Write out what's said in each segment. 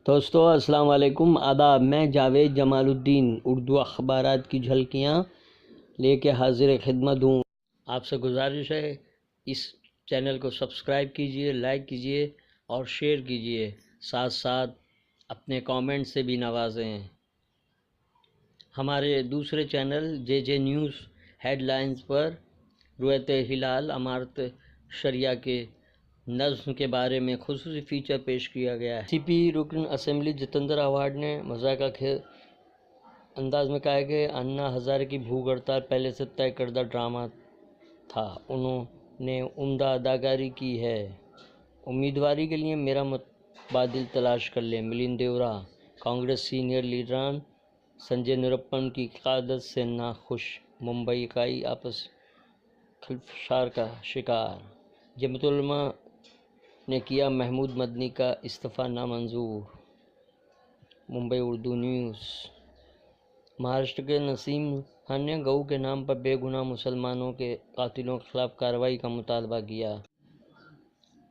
دوستو السلام علیکم، آداب۔ میں جاوید جمال الدین اردو اخبارات کی جھلکیاں لے کے حاضر خدمت ہوں۔ آپ سے گزارش ہے اس چینل کو سبسکرائب کیجئے، لائک کیجئے اور شیئر کیجئے، ساتھ ساتھ اپنے کامنٹ سے بھی نوازیں۔ ہمارے دوسرے چینل جے جے نیوز ہیڈ لائنز پر رویت ہلال امارت شریعہ کے نظم کے بارے میں خصوصی فیچر پیش کیا گیا ہے۔ سی پی رکن اسمبلی جتیندر آواڈ نے مضحکہ خیز انداز میں کہا کہ انا ہزارے کی بھوک ہڑتال پہلے سے طے کردہ ڈرامہ تھا، انہوں نے عمدہ اداکاری کی ہے، امیدواری کے لیے میرا متبادل تلاش کر لیں۔ ملند دیورا کانگریس سینئر لیڈران سنجے نروپم کی قیادت سے ناخوش، ممبئی اکائی آپسی خلفشار کا شکار۔ جمعیت علماء نے کیا محمود مدنی کا استعفیٰ نامنظور۔ ممبئی اردو نیوز۔ مہاراشٹر کے نسیم خان نے گؤ کے نام پر بے گناہ مسلمانوں کے قاتلوں کے خلاف کارروائی کا مطالبہ کیا۔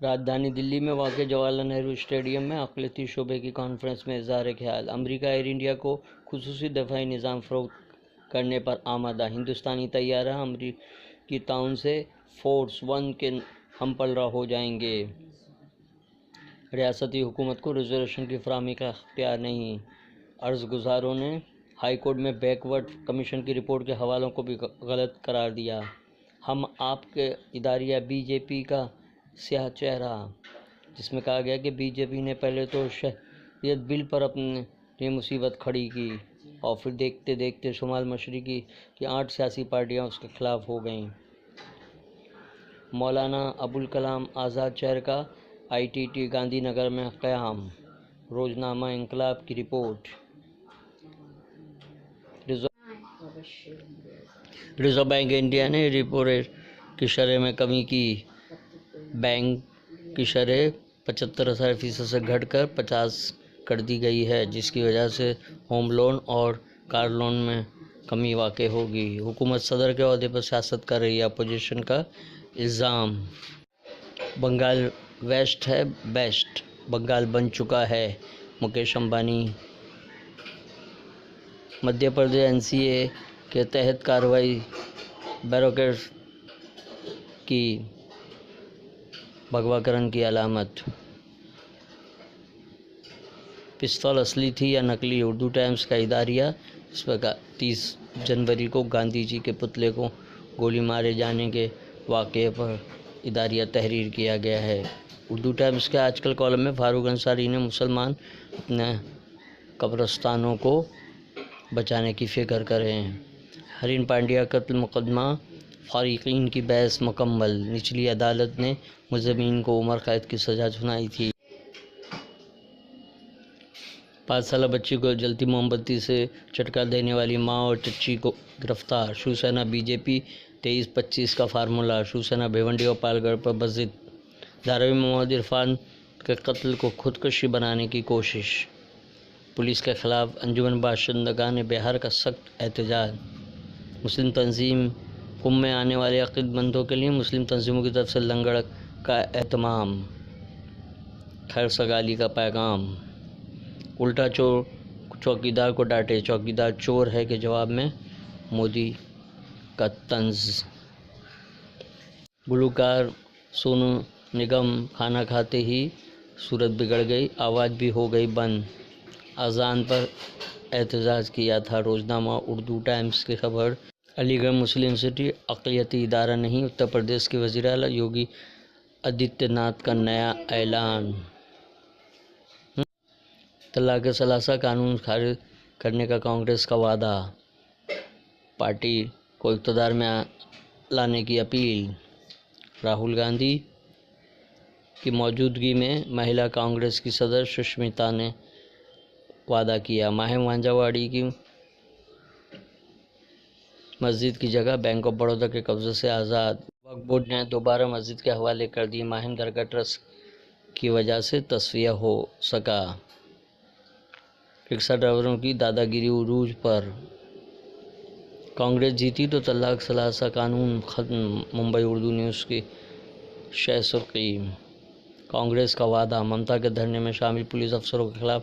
راجدھانی دلی میں واقع جواہر لال نہرو اسٹیڈیم میں اقلیتی شعبے کی کانفرنس میں اظہار خیال۔ امریکہ ایئر انڈیا کو خصوصی دفاعی نظام فروخت کرنے پر آمادہ۔ ہندوستانی طیارہ امریکی تعاون سے فورس ون کے ہم پلہ ہو جائیں گے۔ ریاستی حکومت کو ریزرویشن کی فراہمی کا اختیار نہیں۔ عرض گزاروں نے ہائی کورٹ میں بیک ورڈ کمیشن کی رپورٹ کے حوالوں کو بھی غلط قرار دیا۔ ہم آپ کے اداریہ بی جے پی کا سیاہ چہرہ، جس میں کہا گیا کہ بی جے پی نے پہلے تو شہریت بل پر اپنی مصیبت کھڑی کی اور پھر دیکھتے دیکھتے شمال مشرقی کی 8 سیاسی پارٹیاں اس کے خلاف ہو گئیں۔ مولانا ابوالکلام آزاد شہر کا I T T Gandhi Nagar میں قیام۔ روزنامہ انقلاب کی رپورٹ۔ ریزرو بینک انڈیا نے ریپو ریٹ کی شرح میں کمی کی۔ بینک کی شرح 75.5% سے گھٹ کر 50 کر دی گئی ہے، جس کی وجہ سے ہوم لون اور کار لون میں کمی واقع ہوگی۔ حکومت صدر کے عہدے پر سیاست کر رہی ہے، اپوزیشن کا الزام۔ بنگال ویسٹ ہے بیسٹ، بنگال بن چکا ہے، مکیش امبانی۔ مدھیہ پردیش این سی اے کے تحت کارروائی بیوروکریٹس کی بھگوا کرن کی علامت۔ پستول اصلی تھی یا نکلی؟ اردو ٹائمز کا اداریہ، اس پر 30 جنوری کو گاندھی جی کے پتلے کو گولی مارے جانے کے واقعے پر اداریہ تحریر کیا گیا ہے۔ اردو ٹائمز کے آج کل کالم میں فاروق انصاری نے مسلمان اپنے قبرستانوں کو بچانے کی فکر کریں۔ ہرین پانڈیا قتل مقدمہ فریقین کی بحث مکمل۔ نچلی عدالت نے ملزمین کو عمر قید کی سزا سنائی تھی۔ 5 سالہ بچی کو جلتی موم بتی سے چٹکا دینے والی ماں اور چچی کو گرفتار۔ شیوسینا بی جے پی 23-25 کا فارمولہ۔ شیوسینا بھیونڈی اور پالگڑھ پر بضد۔ دھاراوی میں محمد عرفان کے قتل کو خودکشی بنانے کی کوشش۔ پولیس کے خلاف انجمن باشندگان بہار کا سخت احتجاج۔ مسلم تنظیم کمبھ میں آنے والے عقیدت مندوں کے لیے مسلم تنظیموں کی طرف سے لنگر کا اہتمام، خیر سگالی کا پیغام۔ الٹا چور چوکیدار کو ڈانٹے، چوکیدار چور ہے کے جواب میں مودی کا طنز۔ گلوکار سونو نگم کھانا کھاتے ہی صورت بگڑ گئی، آواز بھی ہو گئی بند۔ اذان پر احتجاج کیا تھا۔ روزنامہ اردو ٹائمز کی خبر۔ علی گڑھ مسلم یونیورسٹی اقلیتی ادارہ نہیں، اتر پردیش کے وزیر اعلیٰ یوگی آدتیہ ناتھ کا نیا اعلان۔ طلاق ثلاثہ قانون خارج کرنے کا کانگریس کا وعدہ، پارٹی کو اقتدار میں لانے کی اپیل۔ راہل گاندھی کی موجودگی میں مہیلا کانگریس کی صدر سشمیتا نے وعدہ کیا، ماہم وانجھاواڑی کی مسجد کی جگہ بینک آف بڑودہ کے قبضے سے آزاد۔ وقف بورڈ نے دوبارہ مسجد کے حوالے کر دی، ماہم درگاہ ٹرسٹ کی وجہ سے تصفیہ ہو سکا۔ رکشہ ڈرائیوروں کی دادا گیری عروج پر۔ کانگریس جیتی تو طلاق ثلاثہ قانون ختم، ممبئی اردو نیوز کی شہ سرخی۔ کانگریس کا وعدہ، ممتا کے دھرنے میں شامل پولیس افسروں کے خلاف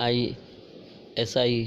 ISI